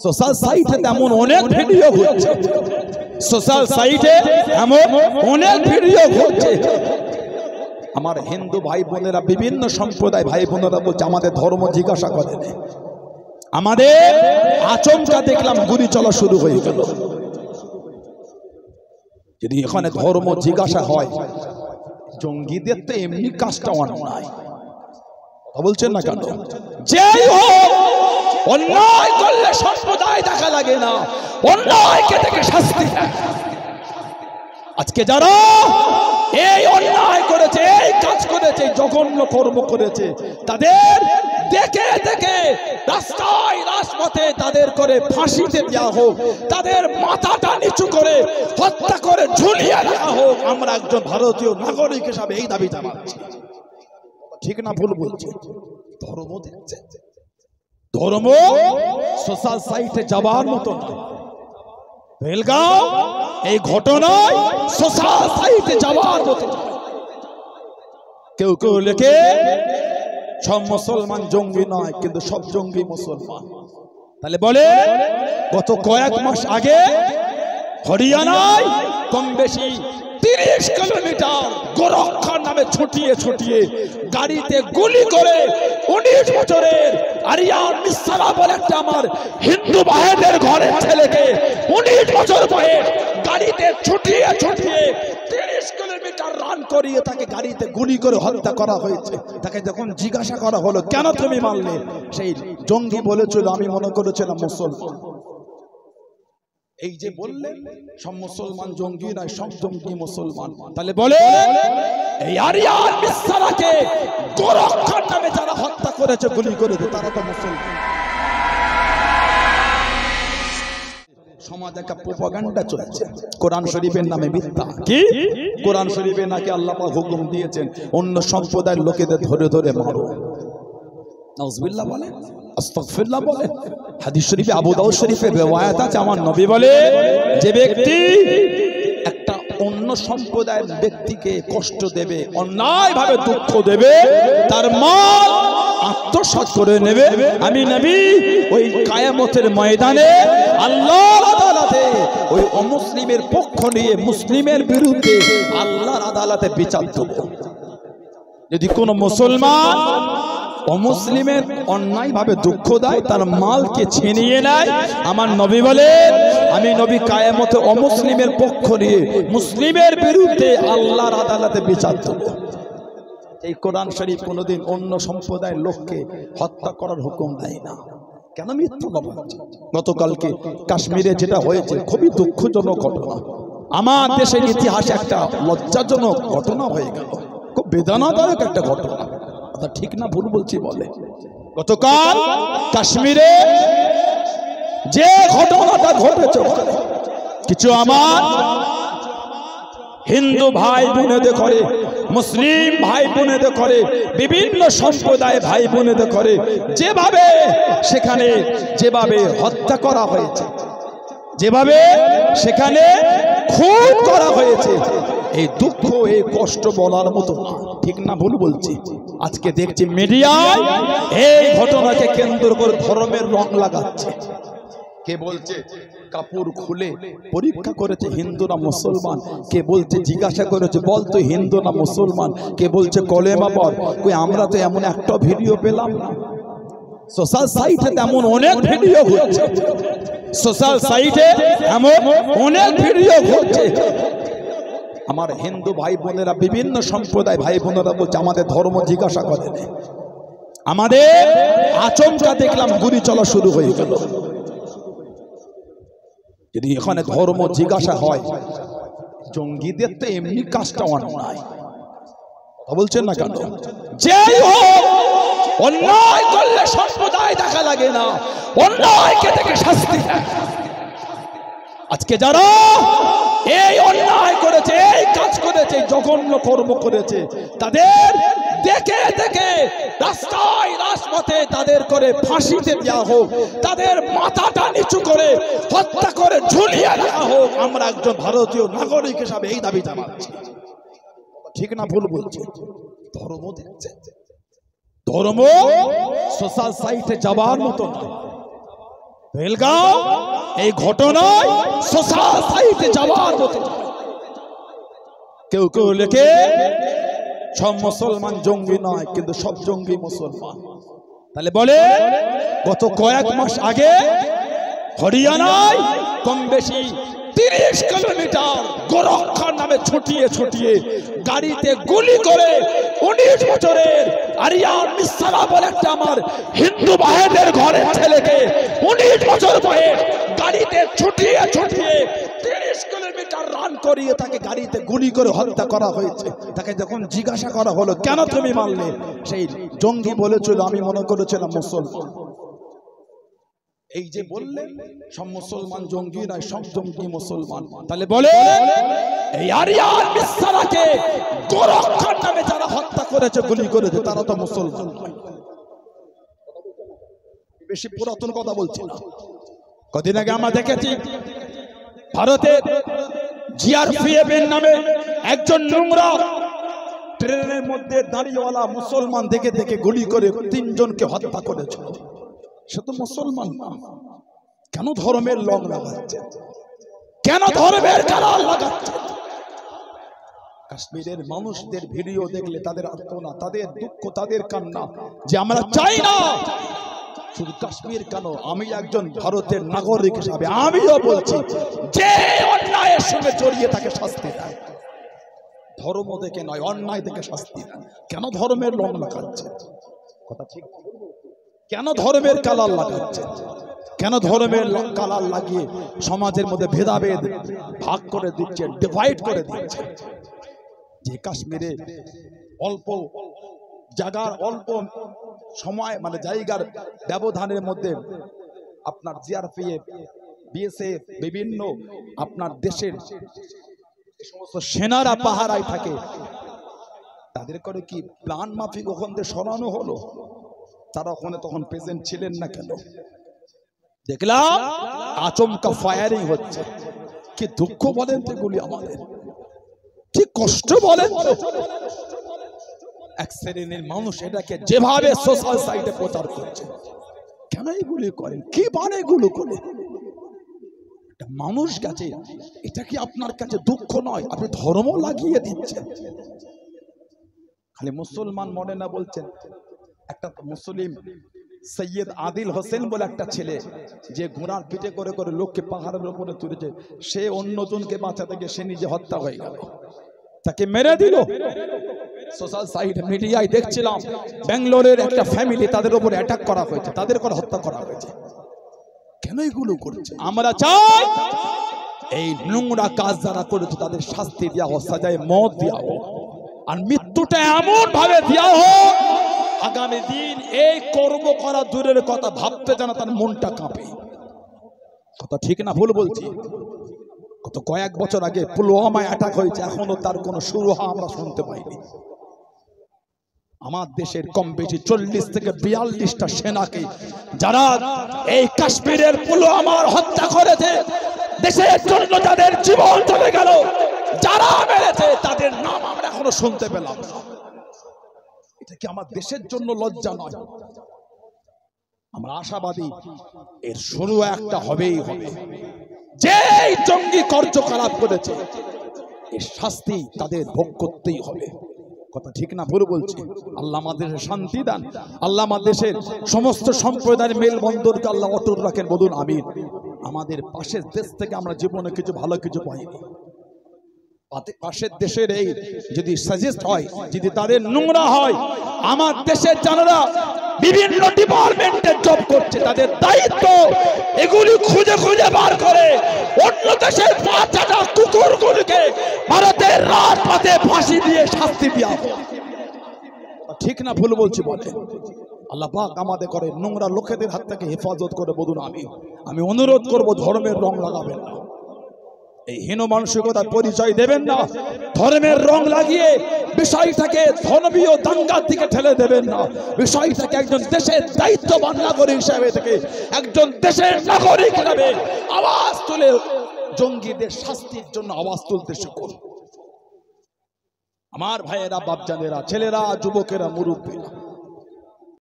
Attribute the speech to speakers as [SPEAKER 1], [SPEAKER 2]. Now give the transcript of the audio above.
[SPEAKER 1] Social সাইটে এমন অনেক ভিডিও ঘুরছে, সোশ্যাল সাইটে এমন অনেক ভিডিও ঘুরছে। আমার হিন্দু ভাই বোনেরা, বিভিন্ন সম্প্রদায় ভাই বোনেরা বলছে আমাদের ধর্ম জিজ্ঞাসা করে। আমাদের আচমকা দেখলাম গুলি চলা শুরু হয়ে গেল। যদি এখানে ধর্ম জিজ্ঞাসা হয়, জঙ্গিদের তো এমনি কাজটা অন্যায়, কথা বলছেন না কেন? যেই হোক, অন্যায় করলে সম্প্রদায় দেখা লাগে না, অন্যায়কে থেকে শাস্তি। আজকে যারা এই অন্যায় করেছে, এই কাজ করেছে, জঘন্য কর্ম করেছে, তাদের দেখে দেখে রাস্তায় রাজপথে তাদের করে ফাঁসিতে দেওয়া হোক, তাদের মাথাটা নিচু করে হত্যা করে ঝুলিয়ে দেওয়া হোক। আমরা একজন ভারতীয় নাগরিক হিসাবে এই দাবি জানাচ্ছি। ঠিক না ভুল বলছি? ধর্ম দেখছে, ধর্ম সোশ্যাল সাইটে যাবার মতো না। বেলগাঁও এই ঘটনায় সোশ্যাল সাইটে যাওয়ার মতো। কেউ কেউ লেখে সব মুসলমান জঙ্গি নয়, কিন্তু সব জঙ্গি মুসলমান। তাহলে বলে গত কয়েক মাস আগে হরিয়ানায় কম বেশি 30 কিলোমিটার গোরক্ষার নামে ছুটিয়ে ছুটিয়ে গাড়িতে গুলি করে 19 বছরের আরিয়ান মিশ্রা বলে একটা আমার হিন্দু ভাইদের ঘরের ছেলেকে 19 বছর বয়স গাড়িতে ছুটিয়ে ছুটিয়ে 30 কিলোমিটার রান করিয়ে তাকে গাড়িতে গুলি করে হত্যা করা হয়েছে। তাকে যখন জিজ্ঞাসা করা হলো কেন তুমি মারলে, সেই জঙ্গি বলেছিল আমি মনে করেছিলাম মুসলমান। এই যে বললেন সব মুসলমান জঙ্গি নয়, সব জঙ্গি মুসলমান। তাহলে বলে এই আরিয়ান মিশ্রাকে গোরক্ষার নামে যারা হত্যা করেছে, গুলি করেছে, তারা তো মুসলমান। সমাজে একটা প্রোপাগান্ডা চলছে কোরআন শরীফের নামে মিথ্যা। কি কোরআন শরীফে নাকি আল্লাহ পাক হুকুম দিয়েছেন অন্য সম্প্রদায়ের লোকেদের ধরে ধরে মারো। নাউজুবিল্লাহ বলে, আস্তাগফিরুল্লাহ বলে। হাদিস শরীফে আবু দাউদ শরীফে riwayat আছে, আমার নবী বলে যে ব্যক্তি একটা অন্য সম্প্রদায়ের ব্যক্তিকে কষ্ট দেবে, অন্যায়ভাবে দুঃখ দেবে, তার মাল আত্মসাৎ করে নেবে, আমি নবী ওই কিয়ামতের ময়দানে আল্লাহর আদালতে ওই অমুসলিমের পক্ষ নিয়ে মুসলিমের বিরুদ্ধে আল্লাহর আদালতে বিচার দেব। যদি কোনো মুসলমান অমুসলিমের অন্যায়ভাবে দুঃখ দেয়, তার মালকে ছিনিয়ে নেয়, আমার নবী বলে আমি নবী কিয়ামতে অমুসলিমের পক্ষ নিয়ে মুসলিমের বিরুদ্ধে আল্লাহর আদালতে বিচার দেব। এই কোরআন শরীফ কোনোদিন অন্য সম্প্রদায়ের লোককে হত্যা করার হুকুম দেয় না। কেন মিথ্যা কথা? গতকালকে কাশ্মীরে যেটা হয়েছে খুবই দুঃখজনক ঘটনা। আমার দেশের ইতিহাসে একটা লজ্জাজনক ঘটনা হয়ে গেল, খুব বেদনাদায়ক একটা ঘটনা। ঠিক না ভুল বলছি বলে? গতকাল কাশ্মীরে যে ঘটনাটা ঘটেছে, কিছু আমার হিন্দু ভাই বোনেদের করে, মুসলিম ভাই বোনেদের করে, বিভিন্ন সম্প্রদায় ভাই বোনেদের করে, যেভাবে সেখানে যেভাবে হত্যা করা হয়েছে, যেভাবে সেখানে খুন করা হয়েছে, এই দুঃখ এই কষ্ট বলার মতো না। ঠিক না ভুল বলছি? আজকে দেখছি মিডিয়ায় এই ঘটনাকে কেন্দ্র করে ধর্মের রং লাগাচ্ছে। কে বলছে কাপড় খুলে পরীক্ষা করেছে হিন্দু না মুসলমান, কে বলছে জিজ্ঞাসা করেছে বল তুই হিন্দু না মুসলমান, কে বলছে কলেমা পড়। কই আমরা তো এমন একটা ভিডিও পেলাম না। সোশ্যাল সাইটে এমন অনেক ভিডিও ঘুরছে, সোশ্যাল সাইটে এমন অনেক ভিডিও ঘুরছে। আমার হিন্দু ভাই বোনেরা, বিভিন্ন সম্প্রদায় ভাই বোনেরা বলছে আমাদের ধর্ম জিজ্ঞাসা করে। আমাদের আচমকা দেখলাম গুলি চলা শুরু হয়ে গেল। যদি এখানে ধর্ম জিজ্ঞাসা হয়, জঙ্গিদের তো এমনি কাজটা অন্যায়, কথা বলছেন না কেন? যেই হোক, অন্যায় করলে সম্প্রদায় দেখা লাগে না, অন্যায়কে থেকে শাস্তি। আজকে যারা এই অন্যায় করেছে, এই কাজ করেছে, জঘন্য কর্ম করেছে, তাদের দেখে দেখে রাস্তায় রাজপথে তাদের করে ফাঁসিতে দেওয়া হোক, তাদের মাথাটা নিচু করে হত্যা করে ঝুলিয়ে দেওয়া হোক। আমরা একজন ভারতীয় নাগরিক হিসাবে এই দাবি জানাচ্ছি। ঠিক না ভুল বলছি? ধর্ম দেখছে, ধর্ম সোশ্যাল সাইটে যাবার মতো না। বেলগাঁও এই ঘটনায় সোশ্যাল সাইটে যাওয়ার মতো। কেউ কেউ লেখে সব মুসলমান জঙ্গি নয়, কিন্তু সব জঙ্গি মুসলমান। তাহলে বলে গত কয়েক মাস আগে হরিয়ানায় কম বেশি 30 কিলোমিটার গোরক্ষার নামে ছুটিয়ে ছুটিয়ে গাড়িতে গুলি করে 19 বছরের আরিয়ান মিশ্রা বলে একটা আমার হিন্দু ভাইদের ঘরের ছেলেকে 19 বছর বয়স গাড়িতে ছুটিয়ে ছুটিয়ে 30 কিলোমিটার রান করিয়ে তাকে গাড়িতে গুলি করে হত্যা করা হয়েছে। তাকে যখন জিজ্ঞাসা করা হলো কেন তুমি মারলে, সেই জঙ্গি বলেছিল আমি মনে করেছিলাম মুসলমান। এই যে বললেন সব মুসলমান জঙ্গি নয়, সব জঙ্গি মুসলমান। তাহলে বলে এই আরিয়ান মিশ্রাকে গোরক্ষার নামে যারা হত্যা করেছে গুলি করেছে তারা তো মুসলমান নয়। বেশি পুরাতন কথা বলছি না। কদিন আগে আমরা দেখেছি ভারতের জিআরপিএফ এর নামে একজন নোংরা ট্রেনের মধ্যে দাঁড়িয়েওয়ালা মুসলমান দেখে দেখে গুলি করে 3 জনকে হত্যা করেছিল। সে তো মুসলমান না। কেন ধর্মের রং লাগাচ্ছে? কেন ধর্মের কালার লাগাচ্ছে? কাশ্মীরের মানুষদের ভিডিও দেখলে তাদের আর্তনা, তাদের দুঃখ, তাদের কান্না যে আমরা চাই না শুধু কাশ্মীর কেন, আমি একজন ভারতের নাগরিক হিসাবে আমিও বলছি যে অন্যায়ের সঙ্গে জড়িয়ে তাকে শাস্তি দেয়। ধর্ম দেখে নয়, অন্যায় দেখে শাস্তি দেয়। কেন ধর্মের রং লাগাচ্ছে? কথা ঠিক। কেন ধর্মের কালার লাগাচ্ছে? কেন ধর্মের কালার লাগিয়ে সমাজের মধ্যে ভেদাভেদ ভাগ করে দিচ্ছে, ডিভাইড করে দিচ্ছে? যে কাশ্মীরে অল্প জায়গার অল্প সময় মানে জায়গার ব্যবধানের মধ্যে আপনার জিআরপিএফ, বিএসএফ, বিভিন্ন আপনার দেশের সমস্ত সেনারা পাহারায় থাকে, তাদের করে কি প্ল্যান মাফিক ওখান থেকে সরানো হলো? তারা ওখানে তখন প্রেজেন্ট ছিলেন না কেন? দেখলাম আচমকা ফায়ারিং হচ্ছে। কি দুঃখ বলেন তো এগুলি আমাদের, কি কষ্ট বলেন তো। এক শ্রেণীর মানুষ এটাকে যেভাবে সোশ্যাল সাইটে প্রচার করছে, কেন এগুলি করেন? কি মানে এগুলো করে? মানুষ কাছে এটা কি আপনার কাছে দুঃখ নয়? আপনি ধর্ম লাগিয়ে দিচ্ছেন। খালি মুসলমান মনে না বলছেন। একটা মুসলিম সৈয়দ আদিল হোসেন বলে একটা ছেলে যে ঘোড়ার পিঠে করে করে লোককে পাহাড়ের উপরে তুলেছে, সে অন্যজনকে বাঁচাতে গিয়ে সে নিজে হত্যা হয়ে গেল, তাকে মেরে দিল। সোশ্যাল সাইট মিডিয়ায় দেখছিলাম ব্যাঙ্গালোরের একটা ফ্যামিলি, তাদের উপর অ্যাটাক করা হয়েছে, তাদের করে হত্যা করা হয়েছে। কেন এগুলো করছে? আমরা চাই এই নোংরা কাজ যারা করেছে তাদের শাস্তি দেওয়া হোক, সাজায় মত দেওয়া হোক, আর মৃত্যুটা এমন ভাবে দেওয়া হোক আগামী দিন এই কর্ম করা দূরের কথা, ভাবতে জানা তার মনটা কাঁপে। কথা ঠিক না ভুল বলছি? গত কয়েক বছর আগে পুলওয়ামায় অ্যাটাক হয়েছে, এখনো তার কোনো সুরাহা আমরা শুনতে পাইনি। আমার দেশের কম বেশি 40 থেকে 42টা সেনাকে যারা এই কাশ্মীরের পুলওয়ামার হত্যা করেছে, দেশের জন্য যাদের জীবন চলে গেল, যারা মেরেছে তাদের নাম আমরা এখনো শুনতে পেলাম না। এটা কি আমার দেশের জন্য লজ্জা নয়? আমরা আশাবাদী এর শুরু একটা হবেই হবে। যে জঙ্গি কার্যকলাপ করেছে এর শাস্তি তাদের ভোগ করতেই হবে। কথা ঠিক না ভুল বলছি? আল্লাহ আমাদের শান্তি দান, আল্লাহ আমাদের দেশের সমস্ত সম্প্রদায়ের মেলবন্ধনকে আল্লাহ অটুট রাখেন, বলুন আমিন। আমাদের পাশের দেশ থেকে আমরা জীবনে কিছু ভালো কিছু পাইনি। পাশের দেশের এই যদি সাজেস্ট হয়, যদি তাদের নোংরা হয়, আমার দেশের যারা বিভিন্ন ডিপার্টমেন্টে জব করছে তাদের দায়িত্ব এগুলি খুঁজে খুঁজে বার করে অন্য দেশের 5টা কুকুরগুলিকে ভারতের রাজপথে ফাঁসি দিয়ে শাস্তি দেওয়া। ঠিক না ভুল বলছি? বলে আল্লাহ পাক আমাদের করে নোংরা লোকেদের হাত থেকে হেফাজত করে, বলুন আমি অনুরোধ করব ধর্মের রং লাগাবেন না, এই হীন মানসিকতার পরিচয় দেবেন না, ধর্মের রং লাগিয়ে বিষয়টাকে ধর্মীয় দাঙ্গার দিকে ঠেলে দেবেন না। বিষয়টাকে একজন দেশের দায়িত্ববান নাগরিক হিসাবে থেকে একজন দেশের নাগরিক হিসাবে আওয়াজ তুলে জঙ্গিদের শাস্তির জন্য আওয়াজ তুলতে শিখুন। আমার ভাইয়েরা, বাপজানেরা, ছেলেরা, যুবকেরা, মুরব্বীরা,